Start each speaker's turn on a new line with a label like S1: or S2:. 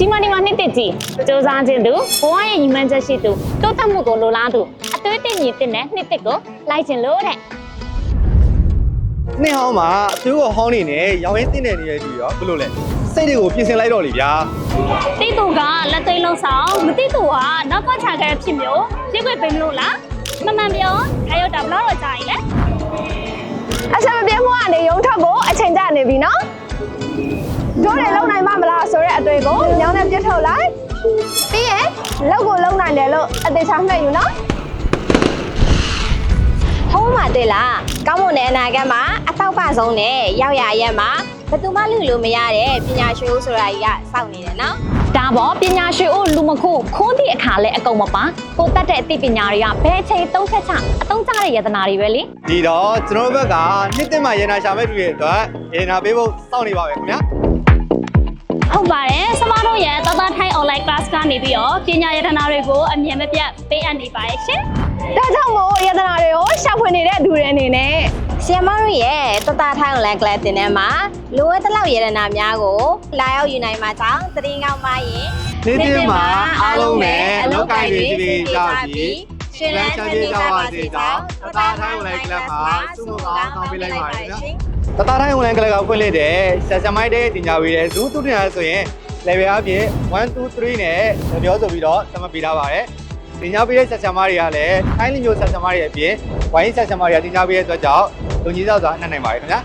S1: ဒီမှာနှစ်တစ်ကြီးစူးစမ်းခြင်းသူဘဝရဲ့ညီမချက်ရှိသူတိုးတက်မှုကိုလိုလားသူအသွေးတည်မြင့်တဲ့နှစ်တစ်ကိုလိုက်ခြင်းလို့တဲ့
S2: နှစ်ဟောင်းမှာအသွေးကိုဟောင်းနေနဲ့ရောင်ရင်းတင်းနေနေတဲ့သူရောဘယ်လိုလဲစိတ်တွေကိုပြင်ဆင်လိုက်တော့လေဗျာ
S1: တိတူကလက်သိမ်းလုံးဆောင်မတိတူကနောက်ခေါက်ချခဲ့ဖြစ်မျိုးပြည့်ွက်ပေးမလို့လားမမှန်ပြောခါရောက်တာဘလောက်တော့ကြာရင်လဲ
S3: အချက်မပြေမှုကနေရုံထွက်ကိုအချိန်ကျနေပြီနော်တို့တွေလုံနိုင်မမလားဆိုတဲ့အတွေ့ကိုညောင်းနဲ့ပြစ်ထုတ်လိုက်ပြီးရင်လောက်ကိုလုံနိုင်တယ်လို့အသေးချာမှတ်ယူနော်ဟုတ်မှာတွေ့လားကောင်းမွန်တဲ့အနာဂတ်မှာအတော့ပဆုံးနဲ့ရောက်ရရက်မှာဘယ်သူမှလူလို့မရတဲ့ပညာရွှေဦးဆိုတာကြီးကစောင့်နေတယ်နော်
S1: ဒါပေါ့ပညာရှင်ဦးလူမခုခိုးသည့်အခါလဲအကုန်မပါကိုတတ်တဲ့အသိပညာတွေကဘယ်ချိန်သုံးချက်ချအသုံးကျတဲ့ယတနာတွေပဲလေ
S2: ဒီတော့ကျွန်တော်ဘက်ကနှစ်သိမ့်မှာရေနာရှာမဲ့သူတွေအတွက်ရေနာပေးဖို့စောင့်နေပါပဲခင်ဗျာ
S1: ဟုတ်ပါတယ်စမတို့ရဲ့တထိုင်း online class ကနေပြီးတော့ပညာယတနာတွေကိုအမြင်မပြတ်ပေးအပ်နေပါတယ်ရှင်
S3: ဒါကြောင့်မို့ယတနာတွေကိုရှာဖွေနေတဲ့သူတွေအနေနဲ့ဆီယမတို့ရဲ့တတထိုင်း online class တင်ထဲမှာလိုအပ်တဲ့လောက်ယတနာများကိုလာရောက်ယူနိုင်မှာကြောင့်သတိကောင်းပါရင်
S2: နှစ်သိမ့်မှာအားလုံးနဲ့အလောက်ကိုင်းတွေစီကြပြီးရှင်လန်းချမ်းမြေ့ကြပါစေကြောင်းတသားထိုင်းဝင်ကလပ်မှာစုမှုအောင်ဆောင်ပေးလိုက်ပါတယ်ခင်ဗျာတသားထိုင်းဝင်ကလပ်ကဖွင့်လိုက်တဲ့ဆက်စမိုက်တဲ့တင်ညာပေးတဲ့ဇူးတူတင်ရဆိုရင် level အပြင်1 2 3နဲ့ပြောဆိုပြီးတော့သတ်မှတ်ပေးထားပါတယ်တင်ညာပေးတဲ့ဆက်စမိုက်တွေကလည်းထိုင်းလူမျိုးဆက်စမိုက်တွေအပြင်ဝိုင်းဆက်စမိုက်တွေကတင်ညာပေးတဲ့အတွက်ကြောင့်လူကြီးသောစွာအနှံ့နိုင်ပါတယ်ခင်ဗျာ